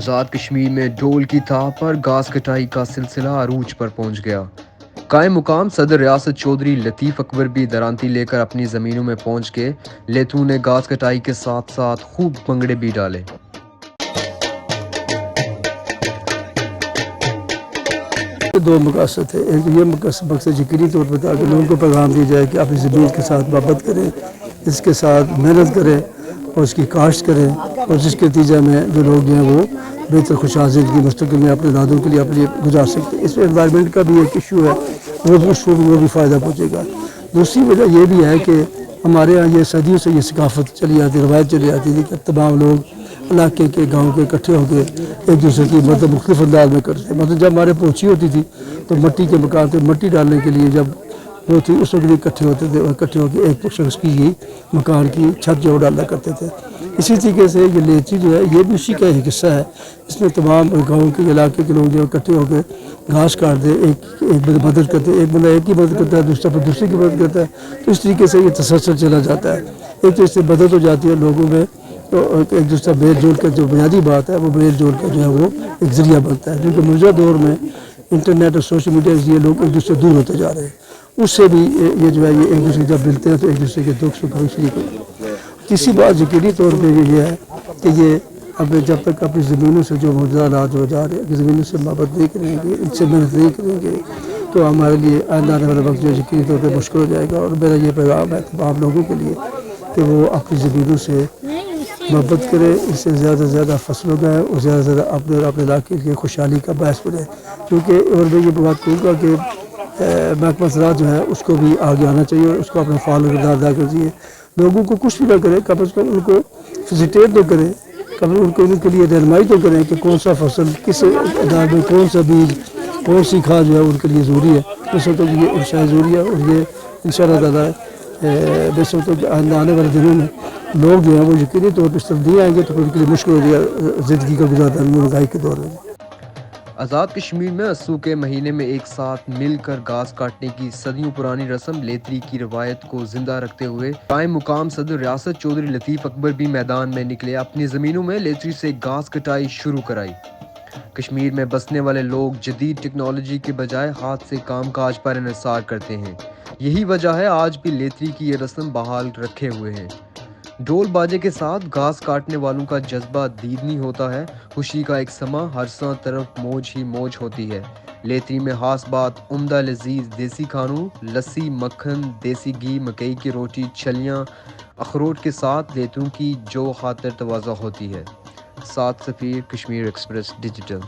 آزاد کشمیر میں ڈول کی تھاپ پر گھاس کٹائی کا سلسلہ عروج پر پہنچ گیا۔ قائم مقام صدر ریاست چودھری لطیف اکبر بھی درانتی لے کر اپنی زمینوں میں پہنچ گئے۔ لیتھوں نے گھاس کٹائی کے ساتھ ساتھ خوب بھنگڑے بھی ڈالے۔ دو مقاصد تھے، ایک یہ مقصد یقینی طور پر تاکہ لوگوں کو پیغام دیا جائے کہ اپنی زمین کے ساتھ محبت کریں، اس کے ساتھ محنت کریں اور اس کی کاشت کریں، اور جس کے نتیجہ میں جو لوگ ہیں وہ بہتر خوشحال زندگی مستقبل میں اپنے اولادوں کے لیے اپنے گزار سکتے ہیں۔ اس میں انوائرمنٹ کا بھی ایک ایشو ہے، وہ بھی فائدہ پہنچے گا۔ دوسری وجہ یہ بھی ہے کہ ہمارے یہاں یہ صدیوں سے یہ ثقافت چلی آتی، روایت چلی آتی تھی کہ تمام لوگ علاقے کے گاؤں کے اکٹھے ہو کے ایک دوسرے کی مدد مختلف انداز میں کرتے ہیں۔ مطلب جب ہمارے پہنچی ہوتی تھی تو مٹی کے مکان پہ مٹی ڈالنے کے لیے جب وہ تھی اس وقت بھی اکٹھے ہوتے تھے، اور اکٹھے ہو کے ایک شخص کی مکان کی چھت جو ڈالا کرتے تھے۔ اسی طریقے سے یہ لیچی جو ہے یہ بھی اسی کا ایک حصہ ہے۔ اس میں تمام گاؤں کے علاقے کے لوگ جو اکٹھے ہو کے گھاس کاٹتے، ایک مدد کرتے، ایک بندہ ایک کی مدد کرتا ہے، دوسرا پر دوسرے کی مدد کرتا ہے۔ تو اس طریقے سے یہ تسلسل چلا جاتا ہے، ایک تو اس سے مدد ہو جاتی ہے لوگوں میں، تو ایک دوسرا میل جول کا جو بنیادی بات ہے وہ میل جول کا جو ہے وہ ایک ذریعہ بنتا ہے، کیونکہ موجودہ دور میں انٹرنیٹ اور سوشل میڈیا کے ذریعے لوگ ایک دوسرے سے دور ہوتے جا رہے ہیں۔ اس سے بھی یہ جو ہے یہ ایک دوسرے جب ملتے ہیں تو ایک دوسرے کے دکھ سکھ میں شریک ہوتے ہیں۔ تیسری بات یقینی طور پہ یہ ہے کہ یہ اب جب تک اپنی زمینوں سے جو موجودہ حالات ہو جا رہے ہیں کہ زمینوں سے محبت نہیں کریں گے، ان سے محنت نہیں کریں گے تو ہمارے لیے آنے والا وقت جو یقینی طور پہ مشکل ہو جائے گا۔ اور میرا یہ پیغام ہے تمام لوگوں کے لیے کہ وہ اپنی زمینوں سے محبت کرے، اس سے زیادہ سے زیادہ فصل اگائیں اور زیادہ سے زیادہ اپنے اور اپنے علاقے کی خوشحالی کا باعث بنے۔ کیونکہ اور میں یہ بات کہوں گا کہ محکمہ زراعت جو ہے اس کو بھی آگے آنا چاہیے اور اس کو اپنا فعال کردار ادا کر چاہیے۔ لوگوں کو کچھ بھی نہ کرے، کم از کم ان کو فیسیلیٹیٹ تو کریں، ان کے لیے رہنمائی تو کریں کہ کون سا فصل کس ادار میں، کون سا بیج، کون سی کھاد جو ہے ان کے لیے ضروری ہے۔ اس وقت یہ ارشاد ضروری ہے، اور یہ انشاءاللہ تعالیٰ بے شک آنے والے دنوں میں لوگ جو ہیں وہ یقینی طور پر اس طرف نہیں آئیں گے تو پھر ان کے لیے مشکل ہو جائے گا زندگی کا گزارنا مہنگائی کے دور میں۔ آزاد کشمیر میں اسو کے مہینے میں ایک ساتھ مل کر گھاس کاٹنے کی صدیوں پرانی رسم لیتری کی روایت کو زندہ رکھتے ہوئے قائم مقام صدر ریاست چودھری لطیف اکبر بھی میدان میں نکلے، اپنی زمینوں میں لیتری سے گھاس کٹائی شروع کرائی۔ کشمیر میں بسنے والے لوگ جدید ٹیکنالوجی کے بجائے ہاتھ سے کام کاج پر انحصار کرتے ہیں۔ یہی وجہ ہے آج بھی لیتری کی یہ رسم بحال رکھے ہوئے ہیں۔ ڈھول باجے کے ساتھ گھاس کاٹنے والوں کا جذبہ دیدنی ہوتا ہے، خوشی کا ایک سما، ہر طرف موج ہی موج ہوتی ہے۔ لیتری میں خاص بات عمدہ لذیذ دیسی کھانوں، لسی، مکھن، دیسی گھی، مکئی کی روٹی، چھلیاں، اخروٹ کے ساتھ لیتوں کی جو خاطر تواضع ہوتی ہے۔ سعد سفیر، کشمیر ایکسپریس ڈیجیٹل۔